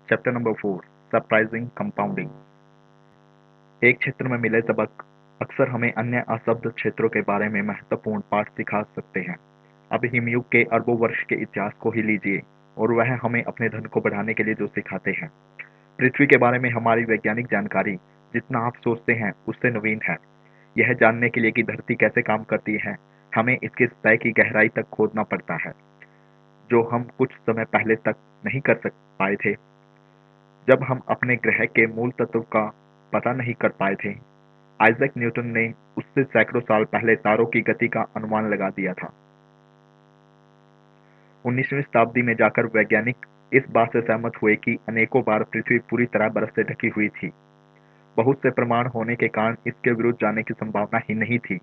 Chapter number 4 surprising compounding. एक क्षेत्र में मिले सबक अक्सर हमें अन्य अशब्द क्षेत्रों के बारे में महत्वपूर्ण पाठ सिखा सकते हैं। अब हिमयुग के अरबों वर्ष के इतिहास को ही लीजिए और वह हमें अपने धन को बढ़ाने के लिए जो सिखाते हैं। पृथ्वी के बारे में हमारी वैज्ञानिक जानकारी जितना आप सोचते हैं उससे नवीन है। यह जानने के लिए कि धरती कैसे काम करती है, हमें इसके सतह की गहराई तक खोदना पड़ता है, जो हम कुछ समय पहले तक नहीं कर सक पाए थे। जब हम अपने ग्रह के मूल तत्व का पता नहीं कर पाए थे, आइजैक न्यूटन ने उससे सैकड़ों साल पहले तारों की गति का अनुमान लगा दिया था। 19वीं शताब्दी में जाकर वैज्ञानिक इस बात से सहमत हुए कि अनेकों बार पृथ्वी पूरी तरह बर्फ से ढकी हुई थी। बहुत से प्रमाण होने के कारण इसके विरुद्ध जाने की संभावना ही नहीं थी।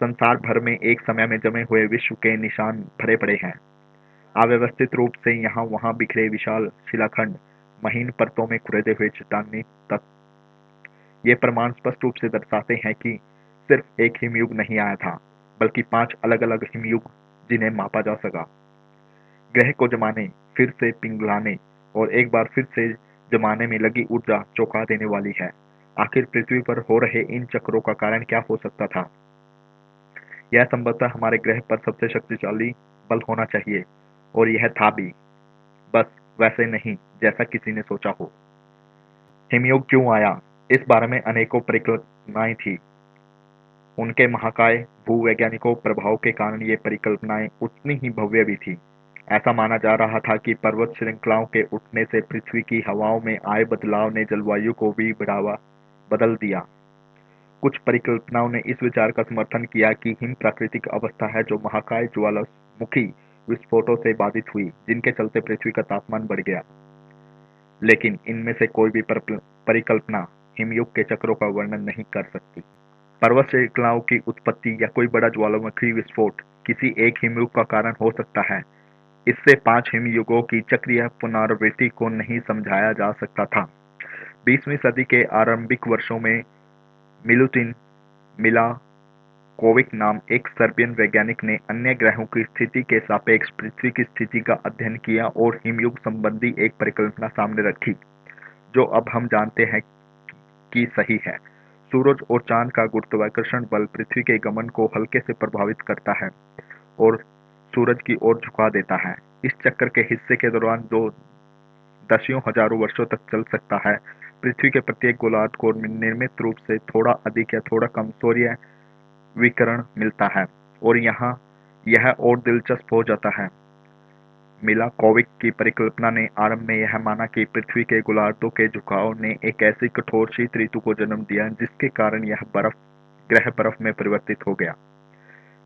संसार भर में एक समय में जमे हुए विश्व के निशान भरे पड़े हैं। अव्यवस्थित रूप से यहाँ वहाँ बिखरे विशाल शिलाखंड, महीन परतों में कुरेदे हुए चट्टानी तत्व। ये प्रमाण स्पष्ट रूप से दर्शाते हैं कि सिर्फ एक हिमयुग नहीं आया था, बल्कि 5 अलग अलग हिमयुग जिन्हें मापा जा सका। ग्रह को जमाने, फिर से पिघलाने और एक बार फिर से जमाने में लगी ऊर्जा चौंका देने वाली है। आखिर पृथ्वी पर हो रहे इन चक्रों का कारण क्या हो सकता था? यह संभवतः हमारे ग्रह पर सबसे शक्तिशाली बल होना चाहिए, और यह था भी, बस वैसे नहीं जैसा किसी ने सोचा हो। हिमयुग क्यों आया, इस बारे में अनेकों परिकल्पनाएं थी। उनके महाकाय भूवैज्ञानिकों प्रभाव के कारण ये परिकल्पनाएं उतनी ही भव्य भी थी। ऐसा माना जा रहा था कि पर्वत श्रृंखलाओं के उठने से पृथ्वी की हवाओं में आए बदलाव ने जलवायु को भी बढ़ावा बदल दिया। कुछ परिकल्पनाओं ने इस विचार का समर्थन किया कि हिम प्राकृतिक अवस्था है जो महाकाय ज्वालामुखी विस्फोटों से बाधित हुई, जिनके चलते पृथ्वी का तापमान बढ़ गया। लेकिन इनमें से कोई भी परिकल्पना हिमयुग के चक्रों का वर्णन नहीं कर सकती। पर्वत श्रृंखलाओं की उत्पत्ति या कोई बड़ा ज्वालामुखी विस्फोट किसी एक हिमयुग का कारण हो सकता है। इससे 5 हिमयुगों की चक्रीय पुनरावृत्ति को नहीं समझाया जा सकता था। 20वीं सदी के आरंभिक वर्षों में मिलुटिन मिलाकोविक नाम एक सर्बियन वैज्ञानिक ने अन्य ग्रहों की स्थिति के सापेक्ष पृथ्वी की स्थिति का अध्ययन किया और हिमयुग संबंधी एक परिकल्पना सामने रखी, जो अब हम जानते हैं कि सही है। सूरज और चांद का गुरुत्वाकर्षण बल पृथ्वी के गमन को हल्के से प्रभावित करता है और सूरज की ओर झुका देता है। इस चक्कर के हिस्से के दौरान, जो दसियों हजारों वर्षों तक चल सकता है, पृथ्वी के प्रत्येक गोलार्ध को निर्मित रूप से थोड़ा अधिक या थोड़ा कम सौर्य विकिरण मिलता है, और यहाँ यह और दिलचस्प हो जाता है। मिलाकोविक की परिकल्पना ने आरंभ में यह माना कि पृथ्वी के गोलार्धों के झुकाव ने एक ऐसी कठोर शीत ऋतु को जन्म दिया जिसके कारण यह ग्रह बर्फ में परिवर्तित हो गया।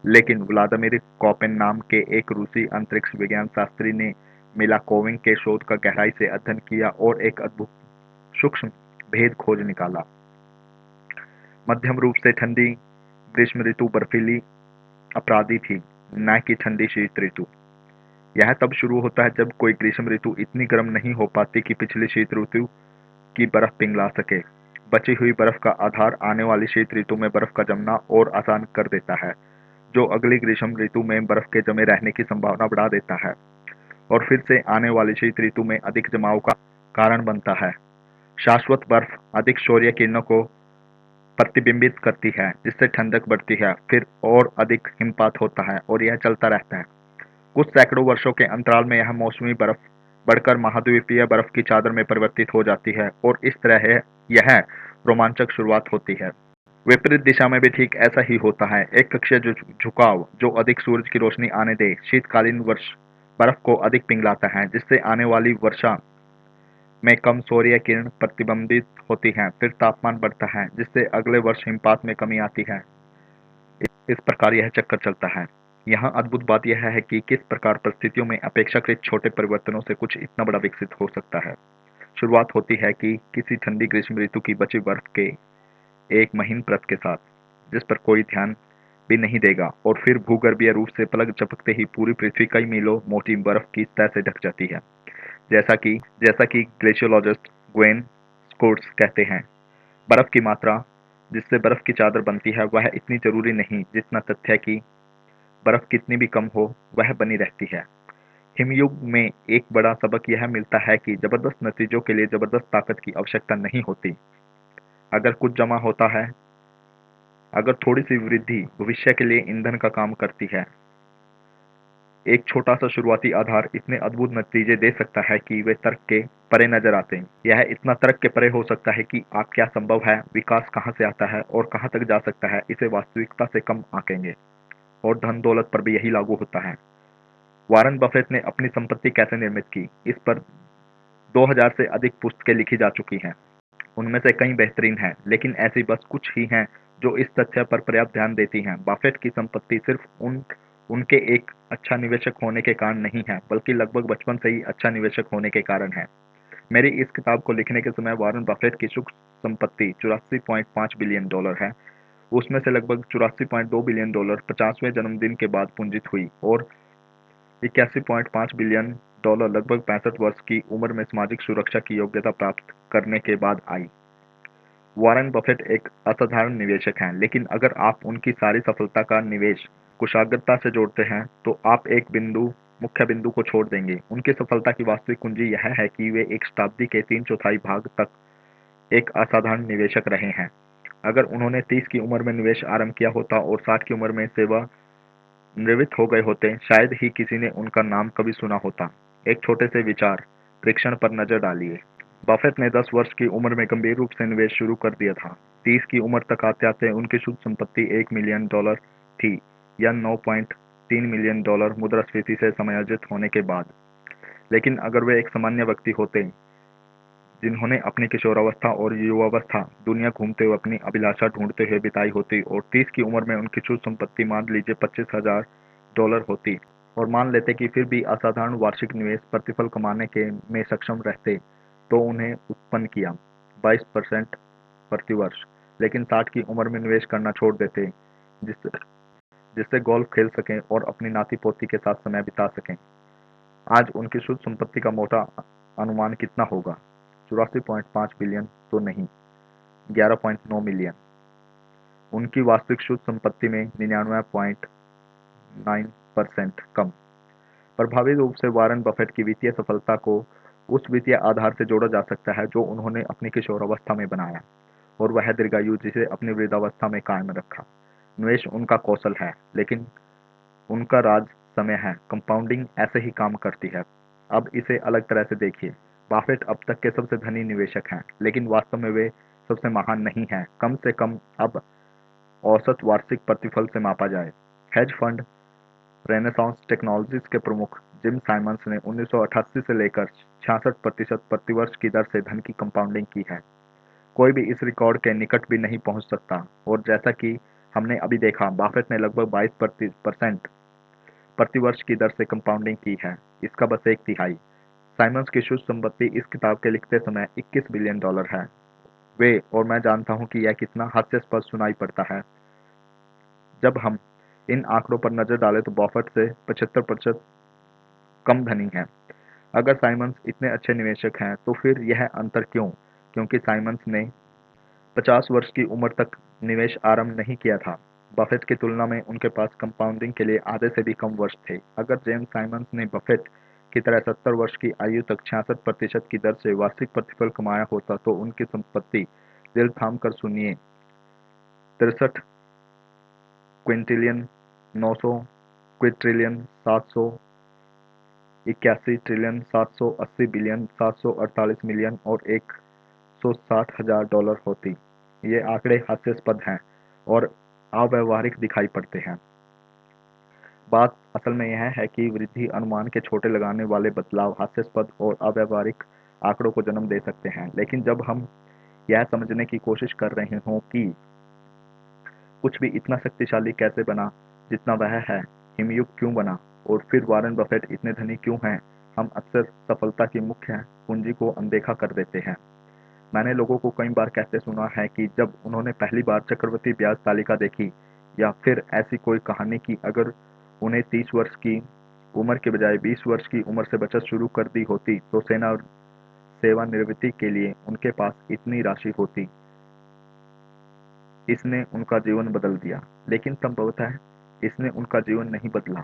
लेकिन व्लादिमीर कोपेन नाम के एक रूसी अंतरिक्ष विज्ञान शास्त्री ने मिलाकोविक के शोध का गहराई से अध्ययन किया और एक अद्भुत सूक्ष्म भेद खोज निकाला। मध्यम रूप से ठंडी ग्रीष्म ऋतु बर्फीली अपराधी थी, न कि ठंडी शीत ऋतु। यह तब शुरू होता है जब कोई ग्रीष्म ऋतु इतनी गर्म नहीं हो पाती कि पिछली शीत ऋतु की बर्फ पिघला सके। बची हुई बर्फ का आधार आने वाली शीत ऋतु में बर्फ का जमना और आसान कर देता है, जो अगली ग्रीष्म ऋतु में बर्फ के जमे रहने की संभावना बढ़ा देता है और फिर से आने वाली शीत ऋतु में अधिक जमाव का कारण बनता है। शाश्वत बर्फ अधिक सौर्य किरणों को प्रतिबिंबित करती है, जिससे ठंडक बढ़ती है, फिर और अधिक हिमपात होता है और यह चलता रहता है। कुछ सैकड़ों वर्षों के अंतराल में यह मौसमी बर्फ बढ़कर महाद्वीपीय बर्फ की चादर में परिवर्तित हो जाती है और इस तरह यह रोमांचक शुरुआत होती है। विपरीत दिशा में भी ठीक ऐसा ही होता है। एक कक्षीय झुकाव जो अधिक सूरज की रोशनी आने दे शीतकालीन वर्ष बर्फ को अधिक पिघलाता है, जिससे आने वाली वर्षा में कम सौर्य किरण प्रतिबिंबित होती हैं। फिर तापमान बढ़ता है, जिससे अगले वर्ष हिमपात में कमी आती है। इस प्रकार यह चक्कर चलता है। यहाँ अद्भुत बात यह है कि किस प्रकार परिस्थितियों में अपेक्षाकृत छोटे परिवर्तनों से कुछ इतना बड़ा विकसित हो सकता है। शुरुआत होती है कि किसी ठंडी ग्रीष्म ऋतु की बची बर्फ के एक महीन परत के साथ, जिस पर कोई ध्यान भी नहीं देगा, और फिर भूगर्भीय रूप से पलक झपकते ही पूरी पृथ्वी कई मीलों मोटी बर्फ की सतह से ढक जाती है। जैसा कि ग्लेशियोलॉजिस्ट ग्वेन स्कोट्स कहते हैं, बर्फ की मात्रा जिससे बर्फ की चादर बनती है वह इतनी जरूरी नहीं जितना तथ्य कि बर्फ कितनी भी कम हो वह बनी रहती है। हिमयुग में एक बड़ा सबक यह मिलता है कि जबरदस्त नतीजों के लिए जबरदस्त ताकत की आवश्यकता नहीं होती। अगर कुछ जमा होता है, अगर थोड़ी सी वृद्धि भविष्य के लिए ईंधन का काम करती है, एक छोटा सा शुरुआती आधार इतने अद्भुत नतीजे दे सकता है कि वे तर्क के परे नजर आते हैं। यह इतना तर्क के परे हो सकता है कि आप क्या संभव है, विकास कहाँ से आता है और कहाँ तक जा सकता है, इसे वास्तविकता से कम आंकेंगे। और धन दौलत पर भी यही लागू होता है। वारन बफेट ने अपनी संपत्ति कैसे निर्मित की, इस पर 2000 से अधिक पुस्तकें लिखी जा चुकी हैं। उनमें से कई बेहतरीन हैं, लेकिन ऐसी बस कुछ ही हैं जो इस तथ्य पर पर्याप्त ध्यान देती हैं। बफेट की संपत्ति सिर्फ उनके एक अच्छा निवेशक होने के कारण नहीं है, बल्कि लगभग बचपन से ही अच्छा निवेशक होने के कारण है। मेरी इस किताब को लिखने के समय वारन बफेट की शुद्ध संपत्ति $84.5 बिलियन है। उसमें से लगभग $84.2 बिलियन 50वें जन्मदिन के बाद पूंजित हुई और $81.5 बिलियन लगभग 65 वर्ष की उम्र में सामाजिक सुरक्षा की योग्यता प्राप्त करने के बाद आई। वॉरेन बफेट एक असाधारण निवेशक हैं, लेकिन अगर आप उनकी सारी सफलता का निवेश कुशाग्रता से जोड़ते हैं, तो आप एक मुख्य बिंदु को छोड़ देंगे। उनकी सफलता की वास्तविक कुंजी यह है कि वे एक शताब्दी के 3/4 भाग तक एक असाधारण निवेशक रहे हैं। अगर उन्होंने 30 की उम्र में निवेश आरंभ किया होता और 60 की उम्र में सेवानिवृत्त हो गए होते, शायद ही किसी ने उनका नाम कभी सुना होता। एक छोटे से विचार परीक्षण पर नजर डालिए। बफेट ने 10 वर्ष की उम्र में गंभीर रूप से निवेश शुरू कर दिया था। 30 की उम्र तक आते-आते उनकी शुद्ध संपत्ति $1 मिलियन थी, या $9.3 मिलियन मुद्रास्फीति से समायोजित होने के बाद। लेकिन अगर वे एक सामान्य व्यक्ति होते, जिन्होंने अपनी किशोरावस्था और युवावस्था दुनिया घूमते हुए अपनी अभिलाषा ढूंढते हुए बिताई होती, और 30 की उम्र में उनकी शुद्ध संपत्ति मान लीजिए $25,000 होती, और मान लेते कि फिर भी असाधारण वार्षिक निवेश प्रतिफल कमाने के में सक्षम रहते, तो उन्हें उत्पन्न किया 22% प्रति वर्ष, लेकिन 60 की उम्र में निवेश करना छोड़ देते, जिससे जिससे गोल्फ खेल सकें और अपनी नाती पोती के साथ समय बिता सकें। आज उनकी शुद्ध संपत्ति का मोटा अनुमान कितना होगा? 84.5 बिलियन तो नहीं, 11.9 मिलियन। उनकी वास्तविक शुद्ध संपत्ति में 99.9% कम। प्रभावी रूप से वारन बफेट की वित्तीय सफलता को उस वित्तीय आधार से जोड़ा जा सकता है जो उन्होंने अपनी किशोरावस्था में बनाया, और वह दीर्घायु जिसे अपनी वृद्धावस्था में कायम रखा। निवेश उनका कौशल है, लेकिन उनका राज समय है। कंपाउंडिंग ऐसे ही काम करती है। अब इसे अलग तरह से देखिए। बाफेट अब तक के सबसे धनी निवेशक हैं, लेकिन वास्तव में वे सबसे महान नहीं हैं, कम से कम अब औसत वार्षिक प्रतिफल से मापा जाए। हेज फंड रेनेसांस टेक्नोलॉजीज के प्रमुख जिम साइमंस ने 1988 से लेकर 66% प्रतिवर्ष की दर से धन की कंपाउंडिंग की है। कोई भी इस रिकॉर्ड के निकट भी नहीं पहुंच सकता, और जैसा कि हमने अभी देखा, बाफेट ने लगभग 22% प्रतिवर्ष की दर से कंपाउंडिंग की है, इसका बस एक तिहाई। साइमंस की शुद्ध संपत्ति इस किताब के लिखते समय $21 बिलियन है। वे और मैं जानता हूं कि यह कितना हास्यास्पद सुनाई पड़ता है जब हम इन आंकड़ों पर नजर डालें, तो बफेट से 75% कम धनी है। अगर साइमंस इतने अच्छे निवेशक हैं, तो फिर यह अंतर क्यों? क्योंकि साइमंस ने 50 वर्ष की उम्र तक निवेश आरंभ नहीं किया था। बफेट की तुलना में उनके पास कंपाउंडिंग के लिए आधे से भी कम वर्ष थे। अगर जेम्स साइमंस ने बफेट की तरह 70 वर्ष की आयु तक 66% की दर से वार्षिक प्रतिफल कमाया होता, तो उनकी संपत्ति, दिल थाम कर सुनिए, 63 क्विंटिलियन 900 क्विट्रिलियन 781 ट्रिलियन 780 बिलियन 748 मिलियन और $160,000 होती। ये आंकड़े हास्यास्पद हैं और अव्यवहारिक दिखाई पड़ते हैं। बात असल में यह है कि वृद्धि अनुमान के छोटे लगाने वाले बदलाव हास्यास्पद और अव्यवहारिक आंकड़ों को जन्म दे सकते हैं, लेकिन जब हम यह समझने की कोशिश कर रहे हों कि कुछ भी इतना शक्तिशाली कैसे बना जितना वह है, हिमयुग क्यों बना, और फिर वारन बफेट इतने धनी क्यों हैं, हम अक्सर सफलता की मुख्य कुंजी को अनदेखा कर देते हैं। मैंने लोगों को कई बार कहते सुना है कि जब उन्होंने पहली बार चक्रवृद्धि ब्याज तालिका देखी, या फिर ऐसी कोई कहानी कि अगर उन्हें 30 वर्ष की उम्र के बजाय 20 वर्ष की उम्र से बचत शुरू कर दी होती, तो सेवानिवृत्ति के लिए उनके पास इतनी राशि होती। इसने उनका जीवन बदल दिया। लेकिन संभवतः इसने उनका जीवन नहीं बदला,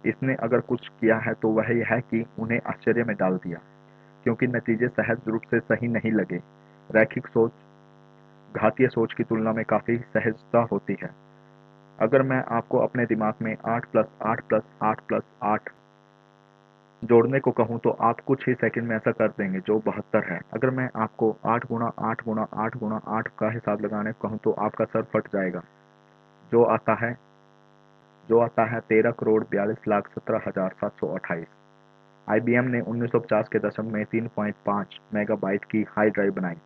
इसने अगर कुछ किया है तो वह यह है कि उन्हें आश्चर्य में डाल दिया, क्योंकि नतीजे सहज रूप से सही नहीं लगे। रैखिक सोच घातीय सोच की तुलना में काफी सहजता होती है। अगर मैं आपको अपने दिमाग में 8 प्लस 8 प्लस 8 प्लस 8 जोड़ने को कहूं तो आप कुछ ही सेकंड में ऐसा कर देंगे, जो 72 है। अगर मैं आपको 8 गुणा 8 गुणा 8 गुणा 8 का हिसाब लगाने को कहूं तो आपका सर फट जाएगा। जो आता है जो आता है 13 करोड़ 42 लाख 17 हजार 728। आईबीएम ने 1950 के दशक में 3.5 मेगाबाइट की हार्ड ड्राइव बनाई।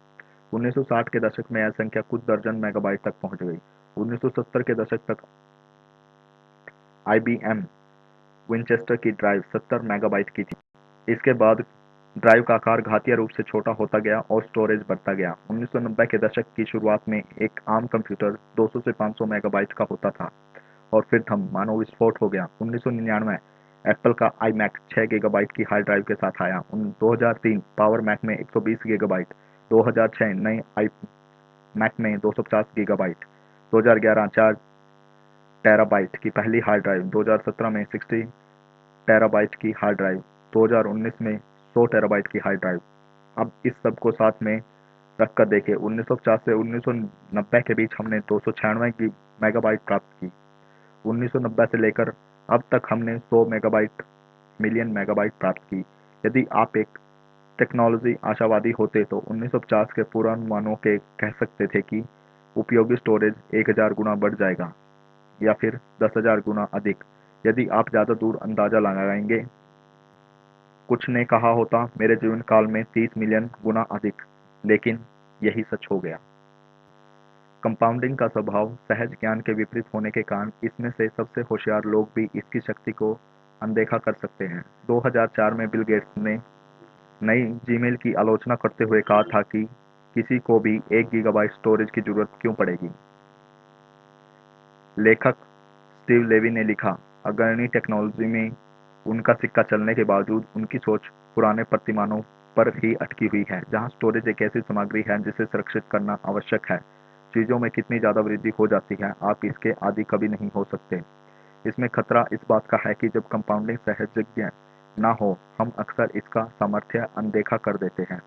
1960 के दशक में यह संख्या कुछ दर्जन मेगाबाइट तक पहुंच गई। 1970 के दशक तक आईबीएम विंचेस्टर की ड्राइव 70 मेगाबाइट की थी। इसके बाद ड्राइव का आकार घातीय रूप से छोटा होता गया और स्टोरेज बढ़ता गया। 1990 के दशक की शुरुआत में एक आम कंप्यूटर 200 से 500 मेगाबाइट का होता था और फिर थम मानो विस्फोट हो गया। 1999 एप्पल का iMac 6 गीगाबाइट की हार्ड ड्राइव के साथ आया। 2003 पावर मैक में 120 गीगाबाइट, 2006 नए iMac में 250 गीगाबाइट, 2011 4 टेराबाइट की पहली हार्ड ड्राइव, 2017 में 60 टेराबाइट की हार्ड ड्राइव, 2019 में 100 टेराबाइट की हार्ड ड्राइव। अब इस सब को साथ में रखकर देखें, 1950 से 1990 के बीच हमने 296 मेगाबाइट प्राप्त की। 1990 से लेकर अब तक हमने 100 मेगाबाइट मिलियन मेगाबाइट प्राप्त की। यदि आप एक टेक्नोलॉजी आशावादी होते तो 1950 के पूर्वानुमानों के कह सकते थे कि उपयोगी स्टोरेज 1000 गुना बढ़ जाएगा या फिर 10,000 गुना अधिक। यदि आप ज़्यादा दूर अंदाजा लगाएंगे, कुछ ने कहा होता मेरे जीवन काल में 30 मिलियन गुना अधिक, लेकिन यही सच हो गया। कंपाउंडिंग का स्वभाव सहज ज्ञान के विपरीत होने के कारण इसमें से सबसे होशियार लोग भी इसकी शक्ति को अनदेखा कर सकते हैं। 2004 में बिल गेट्स ने नई जीमेल की आलोचना करते हुए कहा था कि किसी को भी 1 गीगाबाइट स्टोरेज की जरूरत क्यों पड़ेगी। लेखक स्टीव लेवी ने लिखा, अग्रणी टेक्नोलॉजी में उनका सिक्का चलने के बावजूद उनकी सोच पुराने प्रतिमानों पर ही अटकी हुई है, जहां स्टोरेज एक ऐसी सामग्री है जिसे सुरक्षित करना आवश्यक है। चीजों में कितनी ज्यादा वृद्धि हो जाती है, आप इसके आदी कभी नहीं हो सकते। इसमें खतरा इस बात का है कि जब कंपाउंडिंग सहजज्ञ ना हो, हम अक्सर इसका सामर्थ्य अनदेखा कर देते हैं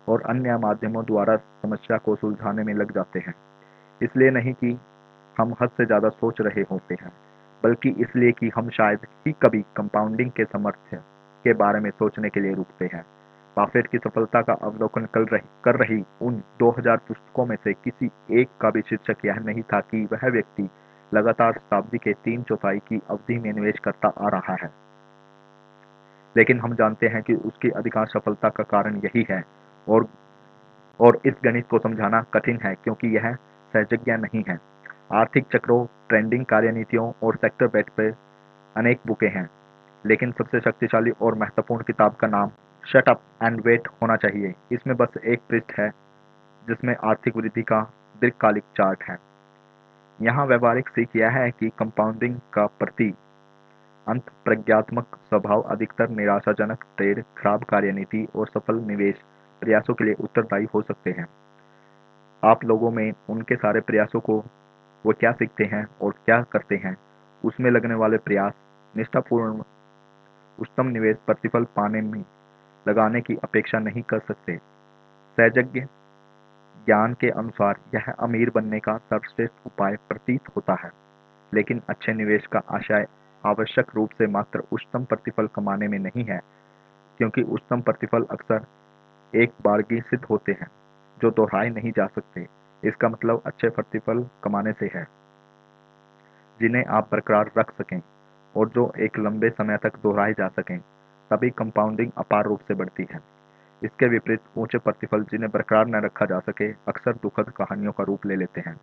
और अन्य माध्यमों द्वारा समस्या को सुलझाने में लग जाते हैं। इसलिए नहीं कि हम हद से ज्यादा सोच रहे होते हैं, बल्कि इसलिए कि हम शायद ही कभी कंपाउंडिंग के सामर्थ्य के बारे में सोचने के लिए रुकते हैं। बाफेट की सफलता का अवलोकन कर रही उन 2000 पुस्तकों में से किसी एक का भी शीर्षक यह नहीं था कि वह व्यक्ति लगातार शताब्दी के 3/4 की अवधि में निवेश करता आ रहा है। लेकिन हम जानते हैं कि उसकी अधिकांश सफलता का कारण यही है, और इस गणित को समझाना कठिन है क्योंकि यह सहजज्ञ नहीं है। आर्थिक चक्रों, ट्रेंडिंग कार्यनीतियों और सेक्टर बेट पर अनेक बुकें हैं, लेकिन सबसे शक्तिशाली और महत्वपूर्ण किताब का नाम शट अप एंड वेट होना चाहिए। इसमें बस एक पृष्ठ है जिसमें आर्थिक वृद्धि का दीर्घकालिक चार्ट है। यहाँ व्यवहारिक सीख यह है कि कंपाउंडिंग का प्रति अंत प्रज्ञात्मक स्वभाव अधिकतर निराशाजनक ट्रेड, खराब कार्यनीति और सफल निवेश प्रयासों के लिए उत्तरदायी हो सकते हैं। आप लोगों में उनके सारे प्रयासों को वो क्या सीखते हैं और क्या करते हैं, उसमें लगने वाले प्रयास निष्ठापूर्ण उच्चतम निवेश प्रतिफल पाने में लगाने की अपेक्षा नहीं कर सकते। सहजज्ञ ज्ञान के अनुसार यह अमीर बनने का सर्वश्रेष्ठ उपाय प्रतीत होता है, लेकिन अच्छे निवेश का आशय आवश्यक रूप से मात्र उच्चतम प्रतिफल कमाने में नहीं है, क्योंकि उच्चतम प्रतिफल अक्सर एक बारगी सिद्ध होते हैं जो दोहराए नहीं जा सकते। इसका मतलब अच्छे प्रतिफल कमाने से है जिन्हें आप बरकरार रख सकें और जो एक लंबे समय तक दोहराए जा सकें। तभी कंपाउंडिंग अपार रूप से बढ़ती है। इसके विपरीत ऊंचे प्रतिफल जिन्हें बरकरार न रखा जा सके अक्सर दुखद कहानियों का रूप ले लेते हैं।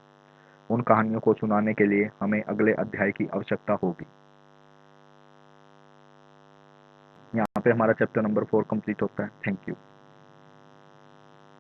उन कहानियों को सुनाने के लिए हमें अगले अध्याय की आवश्यकता होगी। यहाँ पे हमारा चैप्टर नंबर 4 कंप्लीट होता है। Thank you.